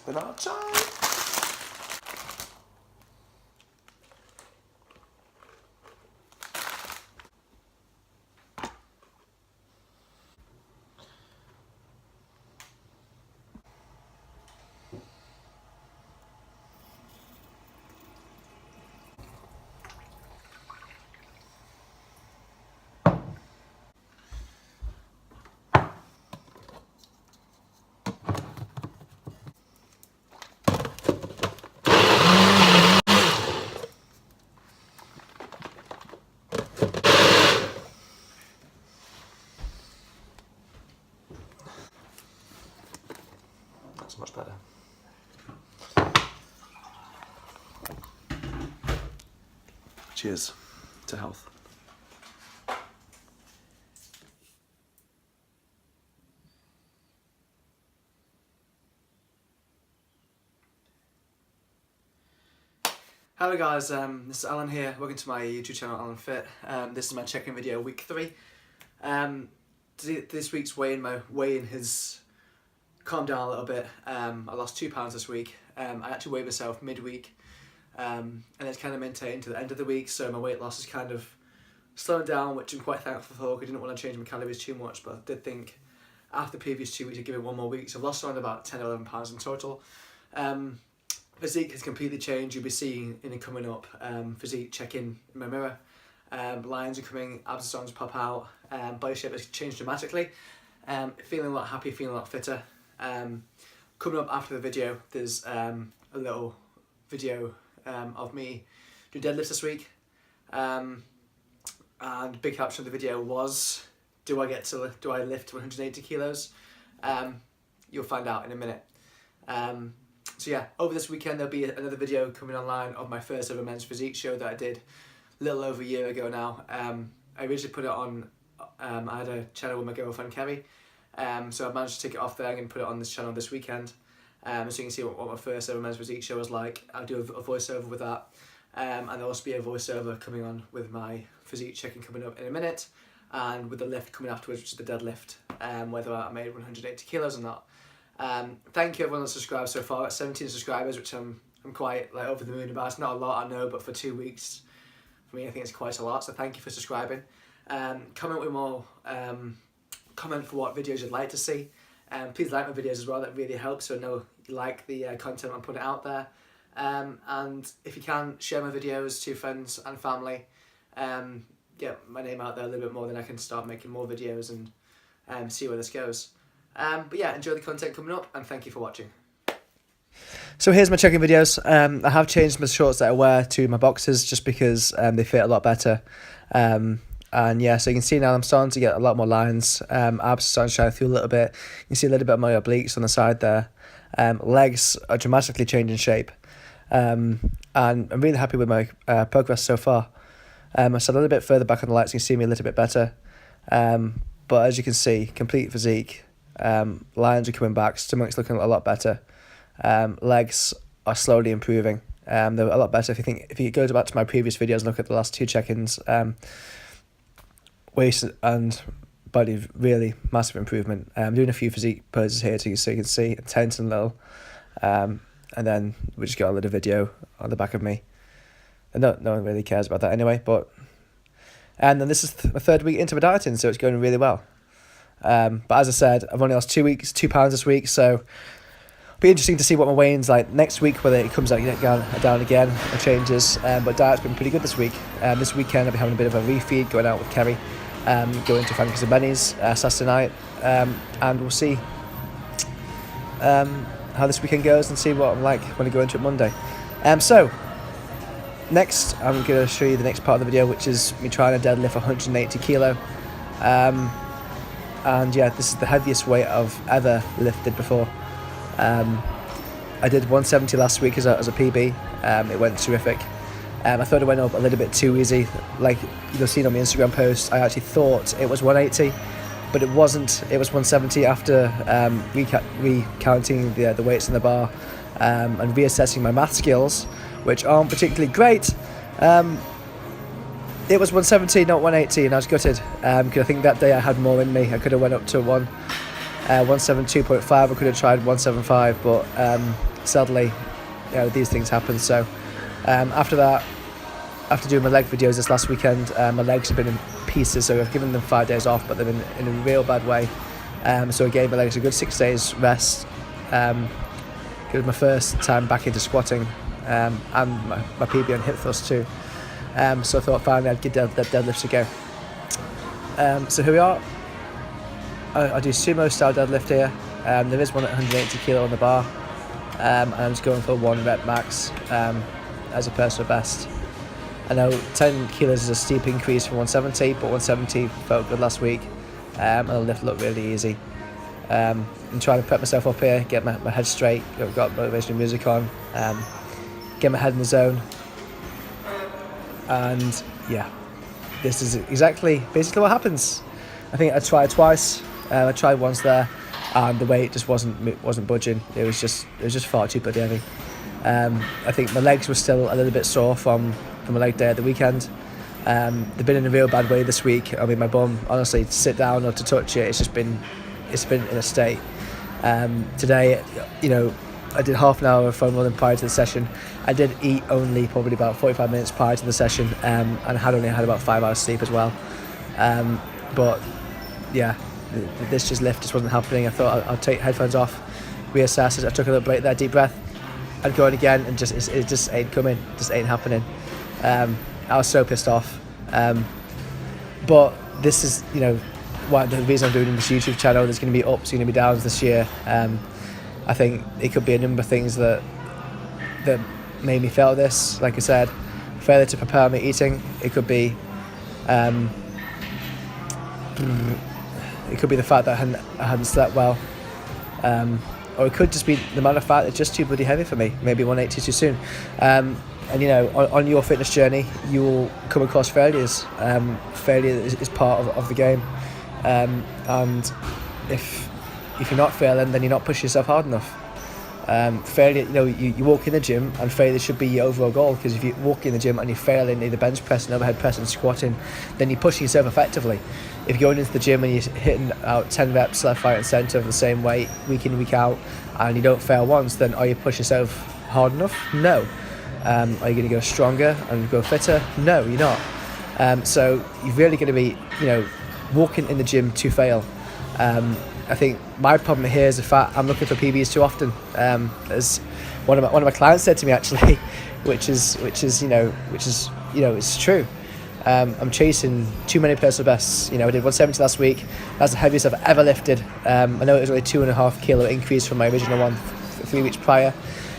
been our time. That's much better. Cheers to health. Hello guys, this is Alan here. Welcome to my YouTube channel, Alanfittonpt. This is my check-in video, week 3. This week's weigh-in, my weigh-in has calmed down a little bit. I lost 2 pounds this week. I actually weighed myself midweek, and it's kind of maintained to the end of the week, so my weight loss is kind of slowing down, which I'm quite thankful for, because I didn't want to change my calories too much, but I did think after the previous 2 weeks I'd give it 1 more week, so I've lost around about 10 or 11 pounds in total. Physique has completely changed. You'll be seeing in the coming up physique check-in in my mirror. Lines are coming, abs are starting to pop out, body shape has changed dramatically. Feeling a lot happy, feeling a lot fitter. Coming up after the video, there's a little video of me doing deadlifts this week. And the big caption of the video was, do I lift 180 kilos? You'll find out in a minute. So yeah, over this weekend there'll be another video coming online of my first ever men's physique show that I did a little over a year ago now. I originally put it on, I had a channel with my girlfriend Kerry, so I managed to take it off there and put it on this channel this weekend. So you can see what my first ever men's physique show was like. I'll do a voiceover with that, and there'll also be a voiceover coming on with my physique checking coming up in a minute, and with the lift coming afterwards, which is the deadlift, whether I made 180 kilos or not. Thank you everyone that's subscribed so far. At 17 subscribers, which I'm quite over the moon about. It's not a lot, I know, but for 2 weeks, for me, I think it's quite a lot. So thank you for subscribing. Comment with more. Comment for what videos you'd like to see. Please like my videos as well. That really helps. So I know you like the content I'm putting out there. And if you can, share my videos to friends and family. Get my name out there a little bit more, then I can start making more videos and see where this goes. But yeah, enjoy the content coming up, and thank you for watching. So here's my check-in videos. I have changed my shorts that I wear to my boxers just because they fit a lot better. And yeah, so you can see now I'm starting to get a lot more lines. Abs are starting to shine through a little bit. You can see a little bit of my obliques on the side there. Legs are dramatically changing shape. And I'm really happy with my progress so far. I sat a little bit further back on the lights, so you can see me a little bit better. But as you can see, complete physique. Lines are coming back, stomach's looking a lot better. Legs are slowly improving. They're a lot better. If you go back to my previous videos and look at the last 2 check-ins, waist and body, really massive improvement. I'm doing a few physique poses here so you can see intense and little. And then we just got a little video on the back of me. And no one really cares about that anyway. And then this is my 3rd week into my dieting, so it's going really well. But as I said, I've only lost 2 pounds this week, so it'll be interesting to see what my weigh-in's like next week, whether it comes down again or changes. But diet's been pretty good this week. This weekend I'll be having a bit of a refeed, going out with Kerry, going to Frankie's and Benny's Saturday night, and we'll see how this weekend goes and see what I'm like when I go into it Monday. So next I'm going to show you the next part of the video, which is me trying to deadlift 180 kilo. And yeah, this is the heaviest weight I've ever lifted before. I did 170 last week as a PB. It went terrific. I thought it went up a little bit too easy. Like you'll see on my Instagram post, I actually thought it was 180, but it wasn't. It was 170 after recounting the weights in the bar and reassessing my math skills, which aren't particularly great. It was 170, not 180, and I was gutted because I think that day I had more in me. I could have went up to 172.5. I could have tried 175, but sadly, these things happen. So after that, after doing my leg videos this last weekend, my legs have been in pieces, so I've given them 5 days off, but they've been in a real bad way. So I gave my legs a good 6 days rest. It was my first time back into squatting, and my PB on hip thrust too. So I thought finally I'd give deadlifts a go. So here we are. I do sumo style deadlift here. There is one at 180 kilo on the bar, and I'm just going for 1 rep max as a personal best. I know 10 kilos is a steep increase from 170, but 170 felt good last week, and the lift looked really easy. I'm trying to prep myself up here, get my head straight. I've got motivational music on, get my head in the zone, and yeah, this is basically what happens. I think I tried twice. I tried once there, and the weight just wasn't budging. It was just far too bloody heavy. I think my legs were still a little bit sore from my leg day at the weekend. They've been in a real bad way this week. I mean, my bum, honestly, to sit down or to touch it, it's been in a state. Today, I did half an hour of foam rolling prior to the session. I did eat only probably about 45 minutes prior to the session, and had only had about 5 hours sleep as well. But yeah, this lift just wasn't happening. I thought I'll take headphones off, reassess it. I took a little break there, deep breath, and going again, and it just ain't coming, just ain't happening. I was so pissed off. But this is, the reason I'm doing this YouTube channel. There's going to be ups, going to be downs this year. I think it could be a number of things that made me fail this. Like I said, failure to prepare my eating. It could be the fact that I hadn't slept well, or it could just be the matter of fact it's just too bloody heavy for me. Maybe 180 too soon. And on your fitness journey, you will come across failures. Failure is part of the game, and if you're not failing, then you're not pushing yourself hard enough. Failure, you walk in the gym, and failure should be your overall goal, because if you walk in the gym and you're failing either bench pressing, overhead pressing, squatting, then you're pushing yourself effectively. If you're going into the gym and you're hitting out 10 reps left, right and centre of the same weight week in, week out, and you don't fail once, then are you pushing yourself hard enough? No. Are you going to go stronger and go fitter? No, you're not. So you're really going to be, walking in the gym to fail. I think my problem here is the fact I'm looking for PBs too often. As one of my clients said to me actually, which is it's true. I'm chasing too many personal bests. I did 170 last week. That's the heaviest I've ever lifted. I know it was only 2.5 kilo increase from my original one 3 weeks prior,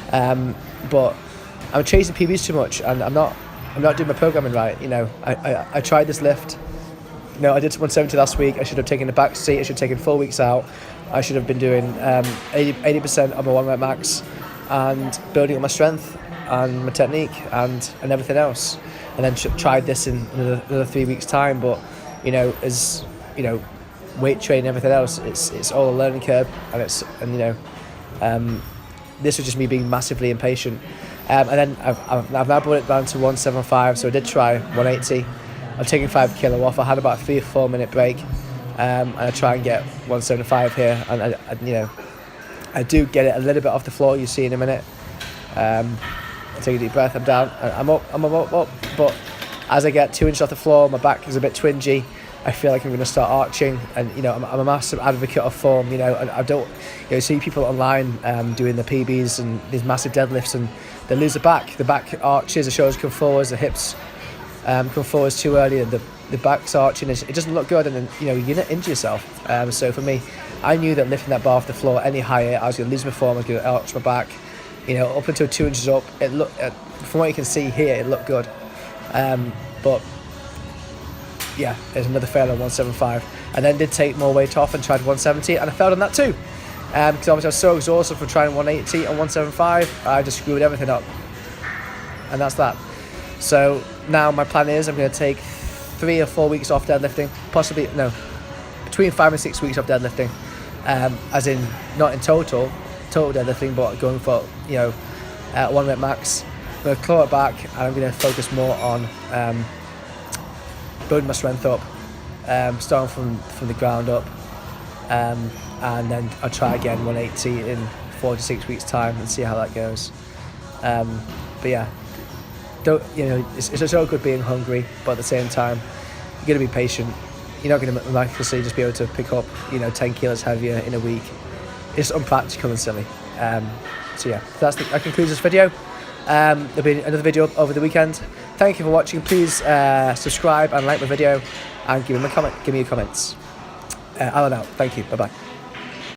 but I'm chasing PBs too much, and I'm not doing my programming right. I tried this lift. I did 170 last week. I should have taken a back seat. I should have taken 4 weeks out. I should have been doing 80% of my 1 rep max, and building up my strength and my technique and everything else. And then tried this in another 3 weeks time. But as weight training and everything else, it's all a learning curve, and this was just me being massively impatient. And then I've now brought it down to 175. So I did try 180. I've taken 5 kilo off. I had about a 3 or 4 minute break, and I try and get 175 here, and I do get it a little bit off the floor. You see in a minute. I take a deep breath. I'm down. I'm up. But as I get 2 inches off the floor, my back is a bit twingy. I feel like I'm going to start arching, and I'm a massive advocate of form. And I don't see people online doing the PBs and these massive deadlifts, and they lose the back. The back arches, the shoulders come forwards, the hips come forwards too early, and the back's arching. It doesn't look good, and then you're going to injure yourself. So for me, I knew that lifting that bar off the floor any higher, I was going to lose my form. I was going to arch my back. Up until 2 inches up, it looked, from what you can see here, it looked good. But yeah, there's another fail on 175. And then did take more weight off and tried 170, and I failed on that too. Because obviously I was so exhausted from trying 180 and 175, I just screwed everything up. And that's that. So now my plan is I'm going to take 3 or 4 weeks off deadlifting, between 5 and 6 weeks off deadlifting, as in not in total deadlifting, but going for 1 rep max. I'm going to claw it back, and I'm going to focus more on building my strength up, starting from the ground up, and then I'll try again 180 in 4 to 6 weeks time and see how that goes. But yeah, it's so good being hungry, but at the same time, you're going to be patient. You're not going to miraculously just be able to pick up 10 kilos heavier in a week. It's unpractical and silly. So yeah, that concludes this video. There'll be another video over the weekend. Thank you for watching. Please subscribe and like my video, and give me your comments. Alan out. Thank you. Bye bye.